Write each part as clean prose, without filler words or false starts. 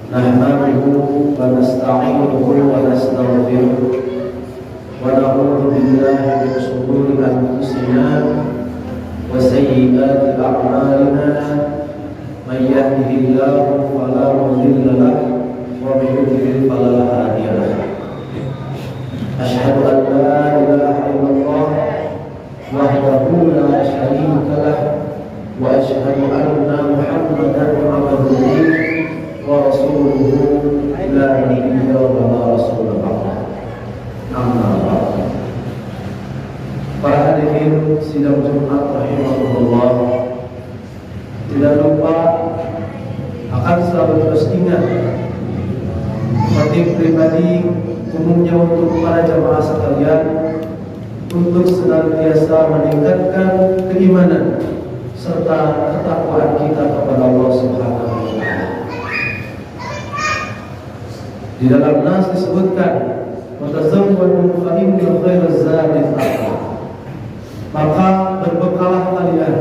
Nahmaduhu wa nasta'inuhu wa nastaghfiruh wa na'udzu billahi min shururi anfusina wa sayyiati a'malina may yahdihillahu fala mudilla lahu wa may yudlil fala hadiya lahu. Asyhadu an la ilaha illallah wahdahu la syarika lahu wa asyhadu anna Muhammadan abduhu wa rasuluhu la nabiyya wa la rasula ba'da. Amma ba'd. Para hadirin sidang Jumat rahimahullah, tidak lupa akan selalu terus ingat motif pribadi umumnya untuk para jamaah sekalian untuk senantiasa meningkatkan keimanan serta ketakwaan kita kepada Allah Subhanahu wa taala. Di dalam nas disebutkan watazawwadu fa inna khairaz zadi taqwa. Maka berbekalah kalian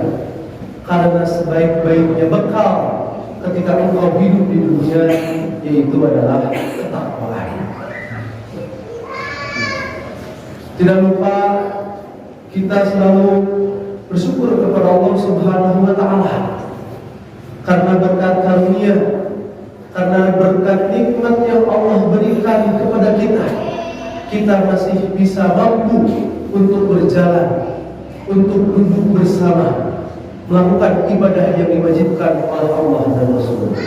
karena sebaik-baiknya bekal ketika engkau hidup di dunia yaitu adalah ketakwaan. Tidak lupa kita selalu bersyukur kepada Allah Subhanahu wa taala karena berkat karunia, karena berkat nikmat yang Allah berikan kepada kita masih bisa mampu untuk berjalan, untuk duduk bersama, melakukan ibadah yang diwajibkan oleh Allah dan Rasul.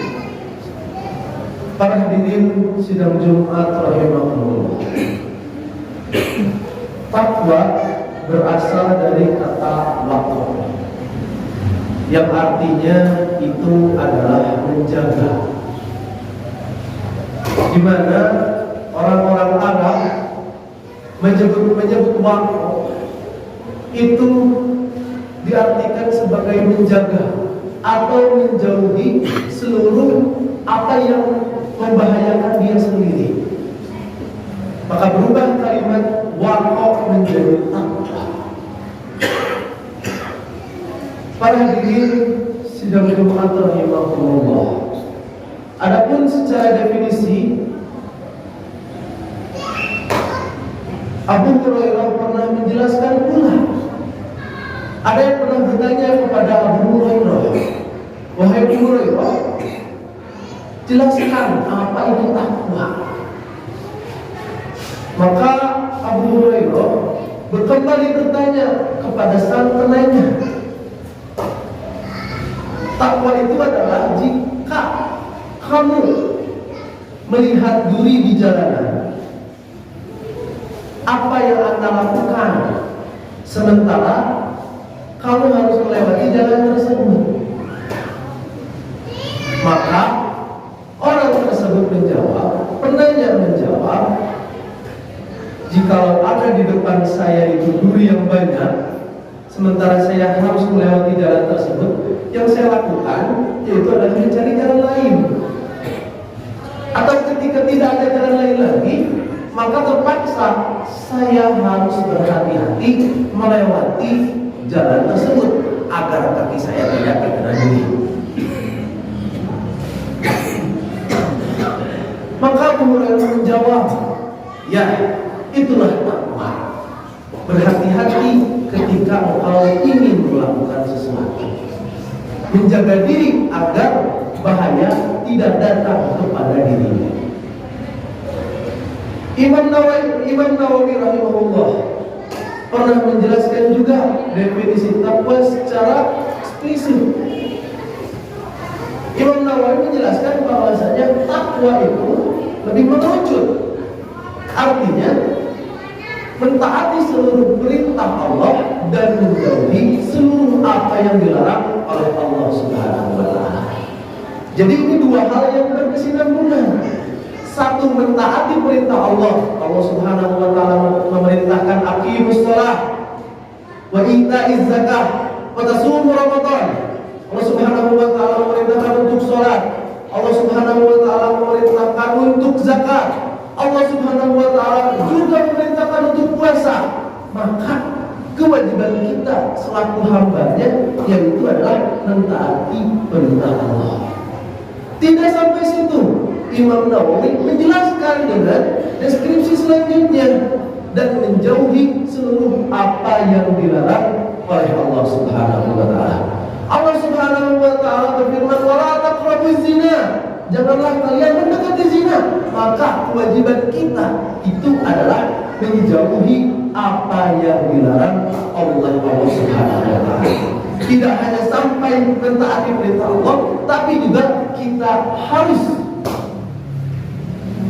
Para hadirin sidang Jumat rahimahullah, takwa berasal dari kata waqaf yang artinya itu adalah menjaga, di mana orang-orang Arab menyebut waqaf itu diartikan sebagai menjaga atau menjauhi seluruh apa yang membahayakan dia sendiri. Maka berubah kalimat waqaf menjadi takwa. Para hadirin sidang Jumat rahimahullah, adapun secara definisi, Abu Hurairah pernah menjelaskan pula. Ada yang pernah bertanya kepada Abu Hurairah, wahai Abu Hurairah, jelaskan apa itu takwa. Maka Abu Hurairah kembali bertanya kepada sang penanya, takwa itu adalah jika kamu melihat duri di jalanan, apa yang Anda lakukan sementara kamu harus melewati jalan tersebut. Maka orang tersebut menjawab, penanya menjawab, jikalau ada di depan saya itu duri yang banyak, sementara saya harus melewati jalan tersebut, yang saya lakukan yaitu adalah mencari jalan lain. Atau ketika tidak ada jalan lain lagi, maka terpaksa saya harus berhati-hati melewati jalan tersebut agar kaki saya tidak terkena duri. Maka Abu Hurairah menjawab, ya, itulah takwa. Berhati-hati ketika engkau ingin melakukan sesuatu, menjaga diri agar bahaya tidak datang kepada dirinya. Imam Nawawi rahimahullah pernah menjelaskan juga definisi takwa secara eksplisit. Imam Nawawi menjelaskan bahwasanya takwa itu lebih mengerucut, artinya mentaati seluruh perintah Allah dan menjauhi seluruh apa yang dilarang oleh Allah Subhanahu wa taala. Jadi ini dua hal yang berkesinambungan. Satu, mentaati perintah Allah. Allah Subhanahu wa taala memerintahkan aqimus shalah wa ita'iz zakah wa tasum Ramadan. Allah Subhanahu wa taala memerintahkan untuk salat. Allah Subhanahu wa taala memerintahkan untuk zakat. Allah Subhanahu wa taala juga memerintahkan untuk puasa. Maka kewajiban kita selaku hambanya yaitu adalah mentaati perintah Allah. Tidak sampai situ, Imam Nawawi menjelaskan dengan deskripsi selanjutnya dan menjauhi seluruh apa yang dilarang oleh Allah Subhanahu wa taala. Allah Subhanahu wa taala berfirman, "Wala taqrabuz zina." Janganlah kalian mendekati zina. Maka kewajiban kita itu adalah menjauhi apa yang dilarang oleh Allah Subhanahu wa taala. Tidak hanya sampai mentaati perintah Allah, tapi juga kita harus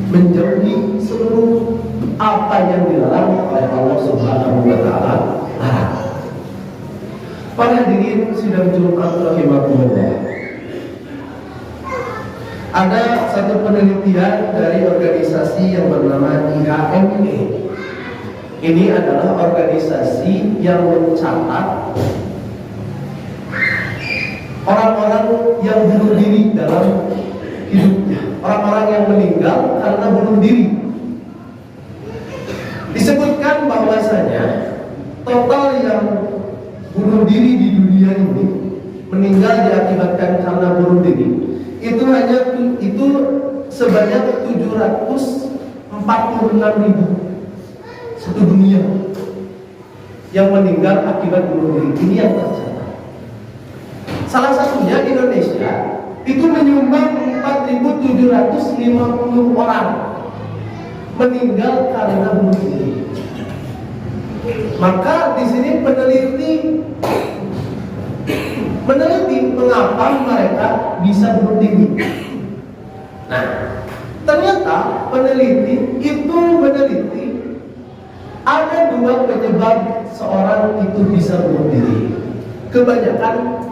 menjauhi seluruh apa yang dilarang oleh Allah Subhanahu wa taala. Para hadirin sidang Jumat rahimakumullah. Ada satu penelitian dari organisasi yang bernama IHME. Ini adalah organisasi yang mencatat orang-orang yang bunuh diri dalam hidupnya, orang-orang yang meninggal karena bunuh diri. Disebutkan bahwasanya total yang bunuh diri di dunia ini, meninggal diakibatkan karena bunuh diri, itu sebanyak 746.000 satu dunia yang meninggal akibat bunuh diri. Ini yang tercatat. Salah satunya Indonesia itu menyumbang 4.750 orang meninggal karena bunuh diri. Maka di sini meneliti mengapa mereka bisa bunuh diri. Nah, ternyata peneliti itu meneliti ada dua penyebab seorang itu bisa bunuh diri. Kebanyakan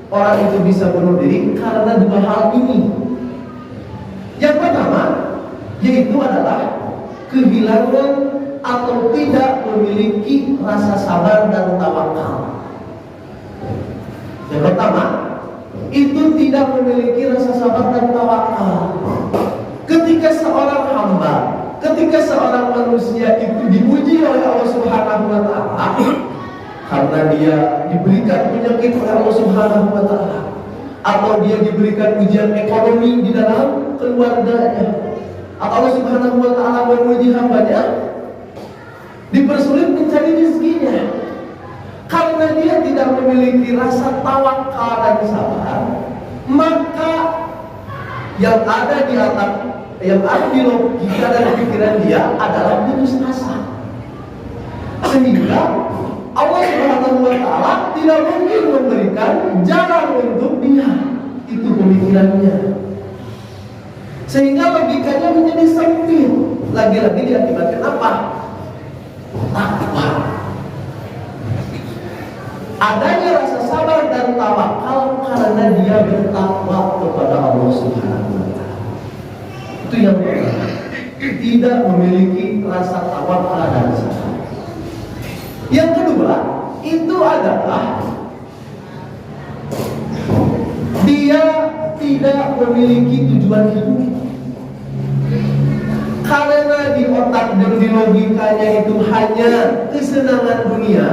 orang itu bisa bunuh diri karena dua hal ini. Yang pertama, yaitu adalah kehilangan atau tidak memiliki rasa sabar dan tawakal. Yang pertama, itu tidak memiliki rasa sabar dan tawakal. Ketika seorang hamba, ketika seorang manusia itu diuji oleh Allah Subhanahu wa taala, karena dia diberikan penyakit oleh Allah Subhanahu wa taala, atau dia diberikan ujian ekonomi di dalam keluarganya, atau Allah Subhanahu wa taala menguji hambanya, dipersulit mencari rezekinya karena dia tidak memiliki rasa tawakal dan sabar, maka yang ada di logika dan pikiran dia adalah putus asa. Sehingga Allah Subhanahu wa taala tidak mungkin memberikan jalan untuk dia. Itu pemikirannya. Sehingga logikanya menjadi sempit. Lagi-lagi diakibatkan apa? Takwa. Adanya rasa sabar dan tawakal karena dia bertakwa kepada Allah Subhanahu wa taala. Itu yang pertama. Tidak memiliki rasa tawakal dan sabar. Yang kedua, itu adalah dia tidak memiliki tujuan hidup. Karena di otak dan di logikanya itu hanya kesenangan dunia,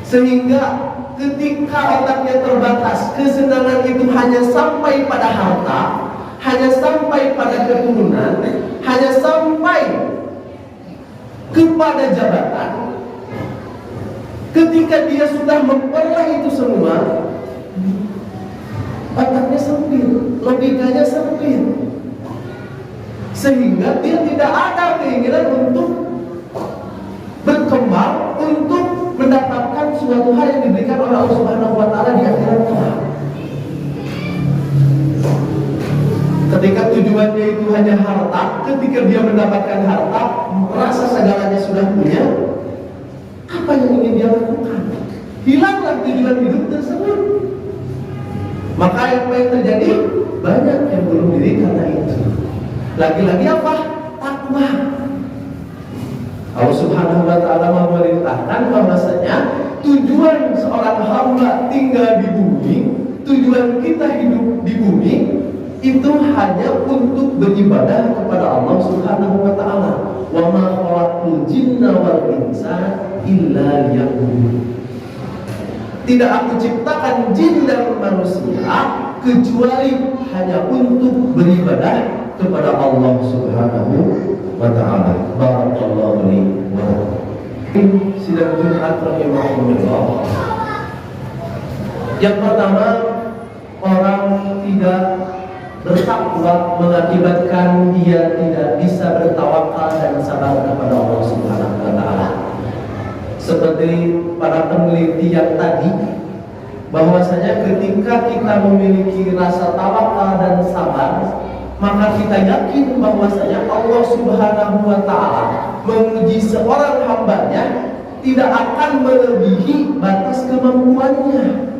sehingga ketika otaknya terbatas, kesenangan itu hanya sampai pada harta, hanya sampai pada keturunan, hanya sampai kepada jabatan. Ketika dia sudah memperoleh itu semua, otaknya sempit, logikanya sempit, sehingga dia tidak ada keinginan untuk berkembang, untuk mendapatkan suatu hal yang diberikan oleh Allah Subhanahu wa taala di akhirat kelak. Ketika tujuannya itu hanya harta, ketika dia mendapatkan harta, merasa segalanya sudah punya, apa yang ingin dia lakukan? Hilanglah tujuan hidup tersebut. Maka apa yang terjadi? Banyak yang bunuh diri karena itu. Lagi-lagi apa? Takwa. Allah Subhanahu wa taala memerintahkan bahwasanya tujuan seorang hamba tinggal di bumi, tujuan kita hidup di bumi itu hanya untuk beribadah kepada Allah Subhanahu wa taala. Wa ma khalaqul jinna wal insa illa liya'budun. Tidak aku ciptakan jin dan manusia kecuali hanya untuk beribadah kepada Allah Subhanahu wa ta'ala. Barakallahu li wa lakum. Sidang Jumat rahimahumullah. Yang pertama, orang tidak bertakwa mengakibatkan dia tidak bisa bertawakal dan sabar kepada Allah Subhanahu wa ta'ala. Seperti para peneliti yang tadi, bahwasanya ketika kita memiliki rasa tawakal dan sabar, maka kita yakin bahwasanya Allah Subhanahu wa ta'ala menguji seorang hambanya tidak akan melebihi batas kemampuannya.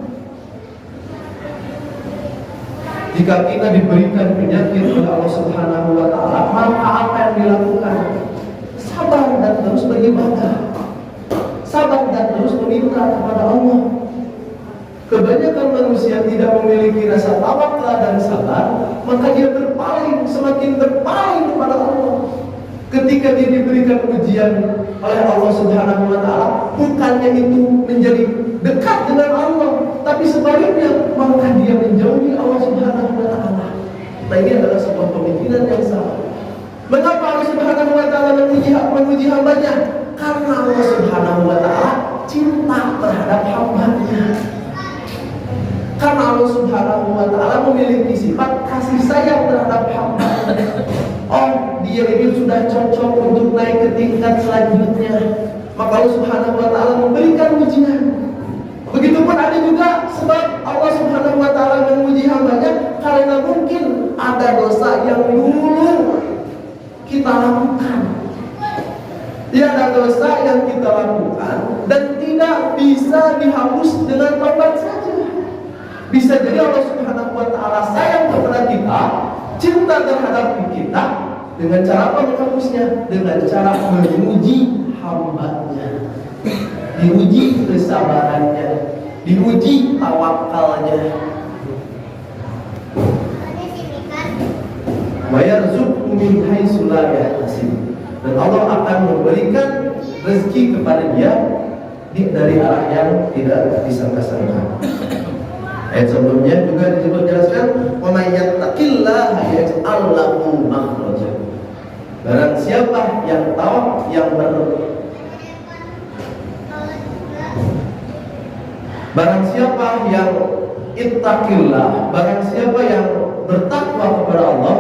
Jika kita diberikan penyakit oleh Allah Subhanahu wa ta'ala, maka apa yang dilakukan? Sabar dan terus beribadah, sabar dan terus meminta kepada Allah. Kebanyakan manusia tidak memiliki rasa tawakal dan sabar, maka dia berpaling, semakin berpaling kepada Allah. Ketika dia diberikan ujian oleh Allah Subhanahu wa ta'ala, bukannya itu menjadi dekat dengan Allah, tapi sebaliknya maka dia menjauhi Allah Subhanahu wa ta'ala. Nah, ini adalah sebuah pemikiran yang salah. Mengapa Allah Subhanahu wa ta'ala menguji hambanya? Karena Allah Subhanahu wa ta'ala cinta terhadap hambanya. Karena Allah Subhanahu wa ta'ala memiliki sifat kasih sayang terhadap hamba. Oh, dia ini sudah cocok untuk naik ke tingkat selanjutnya, maka Allah Subhanahu wa ta'ala memberikan ujian. Begitupun ada juga sebab Allah Subhanahu wa ta'ala menguji hambanya karena mungkin ada dosa yang dulu kita lakukan. Dia ada dosa yang kita lakukan dan tidak bisa dihapus dengan taubat saja. Bisa jadi Allah Subhanahu wa ta'ala sayang kepada kita, cinta terhadap kita, dengan cara apa menghapusnya? Dengan cara menguji hambanya, diuji kesabarannya, diuji tawakalnya. Wa yarzuqhu min haitsu la yahtasib. Dan Allah akan memberikan rezeki kepada dia dari arah yang tidak disangka-sangka. Ayat sebelumnya juga disebut jelaskan, wa may yattaqillaha yaj'al lahu makhraja. Barang siapa yang tahu, barang siapa yang ittaqillah, barang siapa yang bertakwa kepada Allah,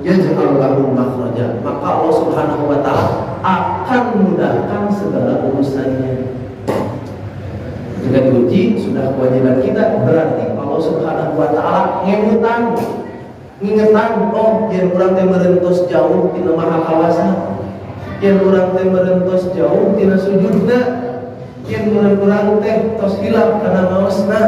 yaj'al lahu makhraja, maka Allah Subhanahu wa ta'ala akan mudahkan segala urusannya. Jika diuji, sudah kewajiban kita, berarti Allah Subhanahu wa ta'ala ngemutan, ngingetan, oh yang kurang teh merentos jauh tina maha kawasa, yang kurang teh merentos jauh tina sujudna, yang kurang teh tos hilap karena maosna.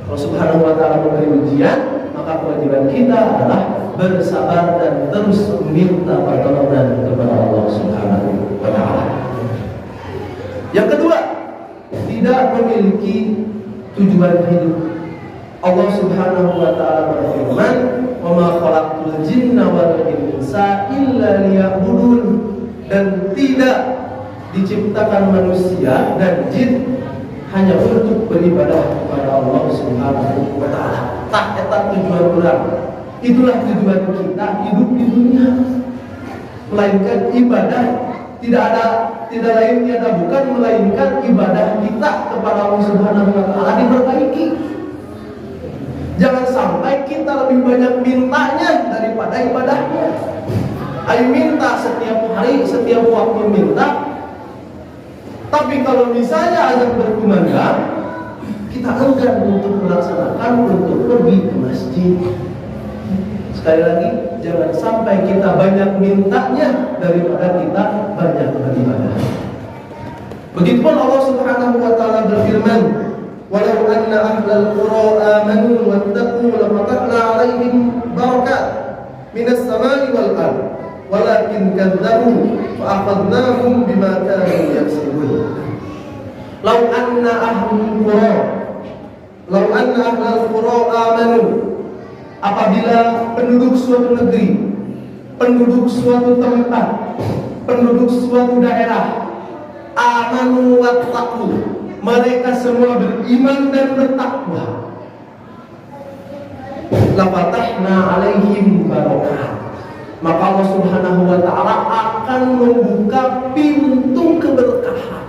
Allah Subhanahu wa ta'ala memberi ujian, maka kewajiban kita adalah bersabar dan terus meminta pertolongan kepada Allah Subhanahu wa ta'ala. Yang kedua, tidak memiliki tujuan hidup. Allah Subhanahu wa ta'ala berfirman, "Wa ma khalaqtul jinna wal insa illa liya'budun." Dan tidak diciptakan manusia dan jin hanya untuk beribadah kepada Allah Subhanahu wa ta'ala. Tak eta tujuan urang. Itulah tujuan kita hidup di dunia. Melainkan ibadah, tidak lain tiada bukan melainkan ibadah kita kepada Allah Subhanahu wa ta'ala diperbaiki. Jangan sampai kita lebih banyak mintanya daripada ibadahnya. Ayo minta setiap hari, setiap waktu minta. Tapi kalau misalnya azan berkumandang, kita enggan untuk melaksanakan, untuk pergi ke masjid. Sekali lagi, jangan sampai kita banyak mintanya daripada kita banyak beribadah. Begitupun Allah Subhanahu wa ta'ala berfirman, "Walau anna ahlal qura amanu wattaqu lafatahna 'alaihim barakat minas samai wal ardh walakin kadzdzabu fa akhadnahum bima kanu yaksibun." Lau anna ahlal qura amanu, apabila penduduk suatu negeri, penduduk suatu tempat, penduduk suatu daerah, amanu wattaqu, mereka semua beriman dan bertakwa. lafatahna alaihim barokat, maka Allah Subhanahu wa ta'ala akan membuka pintu keberkahan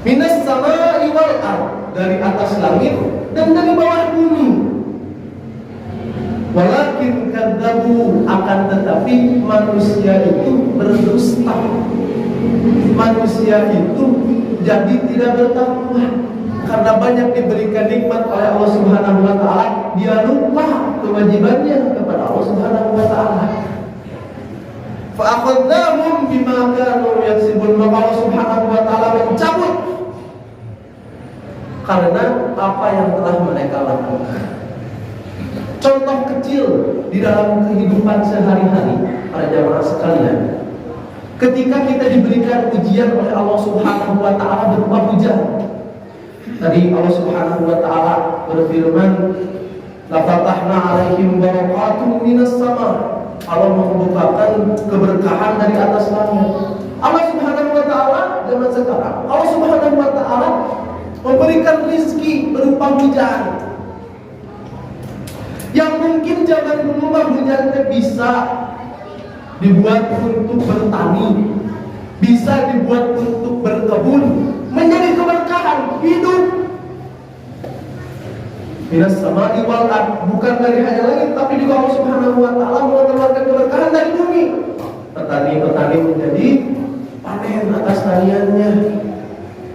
minas samai wal ard, dari atas langit dan dari bawah bumi. Walakin kadzabu, akan tetapi manusia itu berdusta, manusia itu jadi tidak bertakwa. Karena banyak diberikan nikmat oleh Allah Subhanahu wa ta'ala, dia lupa kewajibannya kepada Allah Subhanahu wa ta'ala. Fa akhadnahum bima kanu yaksibun, maka Allah Subhanahu wa ta'ala mencabut karena apa yang telah mereka lakukan. Contoh kecil di dalam kehidupan sehari-hari para jamaah sekalian, ketika kita diberikan ujian oleh Allah Subhanahu wa ta'ala berupa hujan. Tadi Allah Subhanahu wa ta'ala berfirman, lafatahna alaihim barakatun minas sama, Allah membukakan keberkahan dari atas langit. Allah Subhanahu wa ta'ala zaman sekarang, Allah Subhanahu wa ta'ala memberikan rizki berupa hujan, yang mungkin zaman dulu mah hujan bisa dibuat untuk bertani, bisa dibuat untuk berkebun, menjadi keberkahan hidup. Minas samai wal ard, bukan dari hanya langit, tapi juga Allah Subhanahu wa ta'ala mengeluarkan keberkahan dari bumi. Petani-petani menjadi panen atas taniannya,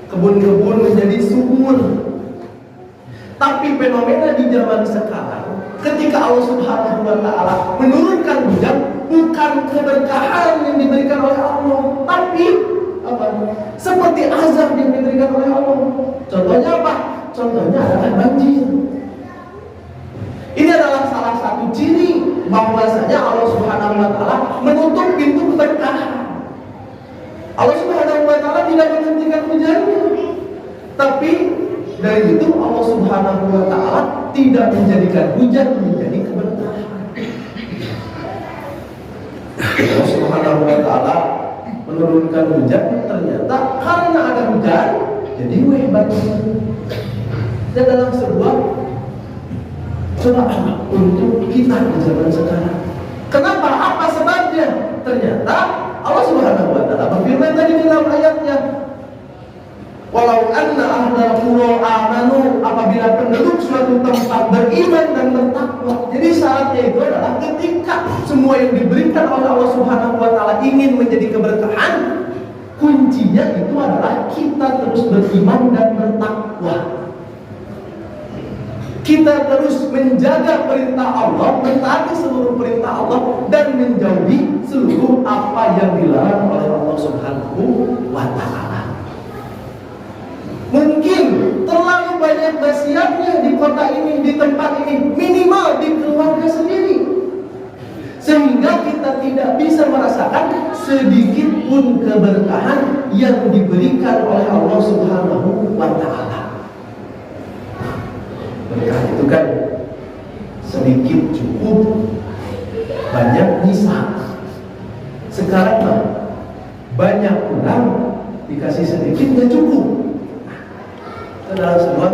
kebun-kebun menjadi subur. Tapi fenomena di zaman sekarang, ketika Allah Subhanahu wa ta'ala menurunkan hujan, bukan keberkahan yang diberikan oleh Allah, tapi apa? Seperti azab yang diberikan oleh Allah. Contohnya apa? Contohnya adalah banjir. Ini adalah salah satu ciri bahwasanya Allah Subhanahu wa ta'ala menutup pintu keberkahan. Allah Subhanahu wa ta'ala tidak menghentikan hujannya, tapi dari itu Allah Subhanahu wa ta'ala tidak menjadikan hujan menjadi keberkahan. Allah Subhanahu wa ta'ala menurunkan hujan, ternyata karena ada hujan jadi banjir. Dan dalam sebuah cobaan untuk kita di zaman sekarang. Kenapa? Apa sebabnya? Ternyata Allah Subhanahu wa ta'ala berfirman tadi di dalam ayatnya, walau anna ahlal qura amanu, apabila penduduk suatu tempat beriman dan bertakwa. Jadi syaratnya itu adalah ketika semua yang diberikan oleh Allah Subhanahu wa ta'ala ingin menjadi keberkahan, kuncinya itu adalah kita terus beriman dan bertakwa. Kita terus menjaga perintah Allah, mentaati seluruh perintah Allah, dan menjauhi seluruh apa yang dilarang oleh Allah Subhanahu wa ta'ala. Mungkin terlalu banyak maksiatnya di kota ini, di tempat ini, minimal di keluarga sendiri, sehingga kita tidak bisa merasakan sedikit pun keberkahan yang diberikan oleh Allah Subhanahu wa ta'ala. Berkah itu kan sedikit cukup, banyak bisa. Sekarang mah banyak orang dikasih sedikit nggak cukup. Itu adalah sebuah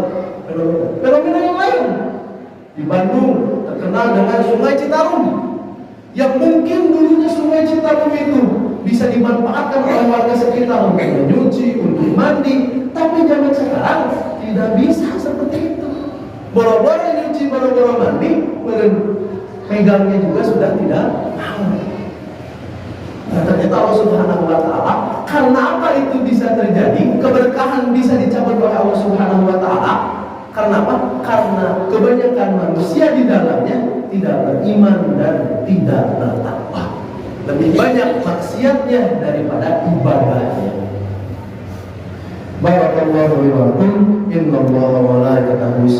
fenomena yang lain. Di Bandung terkenal dengan Sungai Citarum, yang mungkin dulunya Sungai Citarum itu bisa dimanfaatkan oleh warga sekitar untuk mencuci, untuk mandi, tapi zaman sekarang tidak bisa seperti itu. Boro-boro nyuci, boro-boro mandi, megangnya juga sudah tidak mau. Nah, ternyata Allah Subhanahu wa ta'ala, karena apa itu bisa terjadi? Keberkahan bisa dicabut oleh Allah Subhanahu wa ta'ala. Karena apa? Karena kebanyakan manusia di dalamnya tidak beriman dan tidak bertakwa. Lebih banyak maksiatnya daripada ibadahnya. Barakallahu wa lakum, innallaha wa malaikatahu